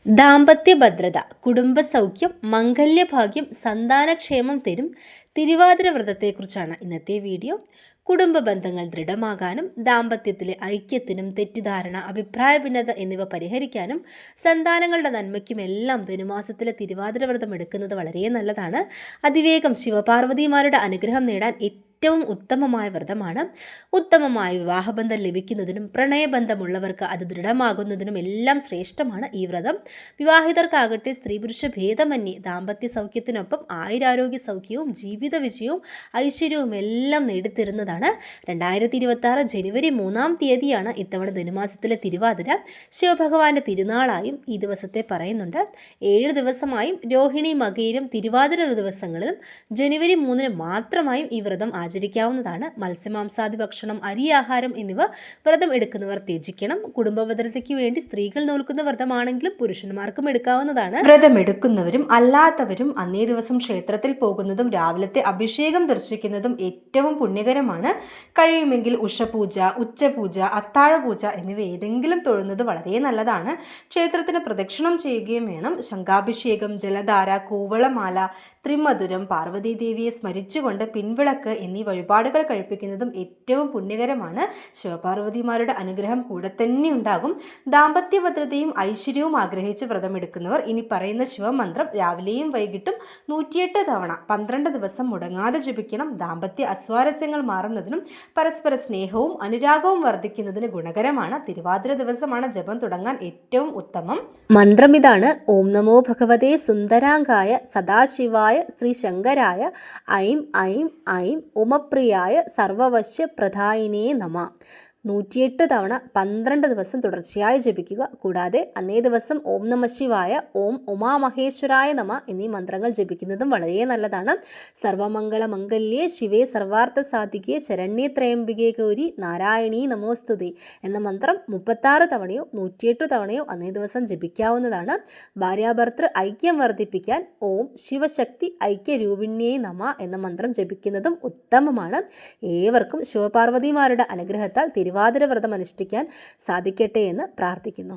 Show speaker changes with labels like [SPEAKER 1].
[SPEAKER 1] ദാമ്പത്യ ഭദ്രത, കുടുംബസൗഖ്യം, മംഗല്യഭാഗ്യം, സന്താനക്ഷേമം തരും തിരുവാതിര വ്രതത്തെക്കുറിച്ചാണ് ഇന്നത്തെ വീഡിയോ. കുടുംബ ബന്ധങ്ങൾ ദൃഢമാകാനും ദാമ്പത്യത്തിലെ ഐക്യത്തിനും തെറ്റിദ്ധാരണ, അഭിപ്രായ ഭിന്നത എന്നിവ പരിഹരിക്കാനും സന്താനങ്ങളുടെ നന്മയ്ക്കുമെല്ലാം ധനുമാസത്തിലെ തിരുവാതിര വ്രതം എടുക്കുന്നത് വളരെ നല്ലതാണ്. അതിവേഗം ശിവപാർവതിമാരുടെ അനുഗ്രഹം നേടാൻ ഏറ്റവും ഉത്തമമായ വ്രതമാണ്. ഉത്തമമായ വിവാഹബന്ധം ലഭിക്കുന്നതിനും പ്രണയബന്ധമുള്ളവർക്ക് അത് ദൃഢമാകുന്നതിനും എല്ലാം ശ്രേഷ്ഠമാണ് ഈ വ്രതം. വിവാഹിതർക്കാകട്ടെ സ്ത്രീ പുരുഷ ഭേദമന്യേ ദാമ്പത്യ സൗഖ്യത്തിനൊപ്പം ആയുരാരോഗ്യ സൗഖ്യവും ജീവിത വിജയവും ഐശ്വര്യവും എല്ലാം നേടിത്തരുന്നതാണ്. 2026 ജനുവരി 3-ാം തീയതിയാണ് ഇത്തവണ ധനുമാസത്തിലെ തിരുവാതിര. ശിവഭഗവാന്റെ തിരുനാളായും ഈ ദിവസത്തെ പറയുന്നുണ്ട്. 7 ദിവസമായും രോഹിണി, മകയിലും തിരുവാതിര ദിവസങ്ങളിലും ജനുവരി 3-ന് മാത്രമായും ഈ വ്രതം ആചരിക്കാവുന്നതാണ്. മത്സ്യമാംസാദി ഭക്ഷണം, അരിയാഹാരം എന്നിവ വ്രതം എടുക്കുന്നവർ ത്യജിക്കണം. കുടുംബ ഭദ്രതയ്ക്ക് വേണ്ടി സ്ത്രീകൾ നോൽക്കുന്ന വ്രതമാണെങ്കിലും പുരുഷന്മാർക്കും എടുക്കാവുന്നതാണ്. വ്രതം എടുക്കുന്നവരും അല്ലാത്തവരും അന്നേ ദിവസം ക്ഷേത്രത്തിൽ പോകുന്നതും രാവിലത്തെ അഭിഷേകം ദർശിക്കുന്നതും ഏറ്റവും പുണ്യകരമാണ്. കഴിയുമെങ്കിൽ ഉഷപൂജ, ഉച്ചപൂജ, അത്താഴപൂജ എന്നിവ ഏതെങ്കിലും തൊഴുന്നത് വളരെ നല്ലതാണ്. ക്ഷേത്രത്തിന് പ്രദക്ഷിണം ചെയ്യുകയും വേണം. ശംഖാഭിഷേകം, ജലധാര, കൂവളമാല, ത്രിമധുരം, പാർവതീദേവിയെ സ്മരിച്ചുകൊണ്ട് പിൻവിളക്ക് എന്നീ വഴിപാടുകൾ കഴിപ്പിക്കുന്നതും ഏറ്റവും പുണ്യകരമാണ്. ശിവപാർവതിമാരുടെ അനുഗ്രഹം കൂടെ തന്നെ ഉണ്ടാകും. ദാമ്പത്യ ഭദ്രതയും ഐശ്വര്യവും ആഗ്രഹിച്ച് വ്രതമെടുക്കുന്നവർ ഇനി പറയുന്ന ശിവമന്ത്രം രാവിലെയും വൈകിട്ടും 108 തവണ 12 ദിവസം മുടങ്ങാതെ ജപിക്കണം. ദാമ്പത്യ അസ്വാരസ്യങ്ങൾ മാറുന്നതിനും പരസ്പര സ്നേഹവും അനുരാഗവും വർദ്ധിക്കുന്നതിന് ഗുണകരമാണ്. തിരുവാതിര ദിവസമാണ് ജപം തുടങ്ങാൻ ഏറ്റവും ഉത്തമം. മന്ത്രം ഇതാണ്: ഓം നമോ ഭഗവതേ സുന്ദരാംഗായ സദാശിവായ ശ്രീ ശങ്കരായ ഐം ഐം ഐം ഉമപ്രിയായ സർവവശ്യ പ്രധായിനേ നമഃ. 108 തവണ 12 ദിവസം തുടർച്ചയായി ജപിക്കുക. കൂടാതെ അന്നേ ദിവസം ഓം നമഃ ശിവായ, ഓം ഉമാമഹേശ്വരായ നമ എന്നീ മന്ത്രങ്ങൾ ജപിക്കുന്നതും വളരെ നല്ലതാണ്. സർവമംഗള മംഗല്യേ ശിവേ സർവാർത്ഥ സാധികേ ശരണ്യേ ത്രയംബികേ ഗൗരി നാരായണീ നമോസ്തുതേ എന്ന മന്ത്രം 36 തവണയോ 108 തവണയോ അന്നേ ദിവസം ജപിക്കാവുന്നതാണ്. ഭാര്യാഭർത്തൃ ഐക്യം വർദ്ധിപ്പിക്കാൻ ഓം ശിവശക്തി ഐക്യരൂപിണ്യേ നമ എന്ന മന്ത്രം ജപിക്കുന്നതും ഉത്തമമാണ്. ഏവർക്കും ശിവപാർവതിമാരുടെ അനുഗ്രഹത്താൽ തിരുവാതിര വ്രതം അനുഷ്ഠിക്കാൻ സാധിക്കട്ടെ എന്ന് പ്രാർത്ഥിക്കുന്നു.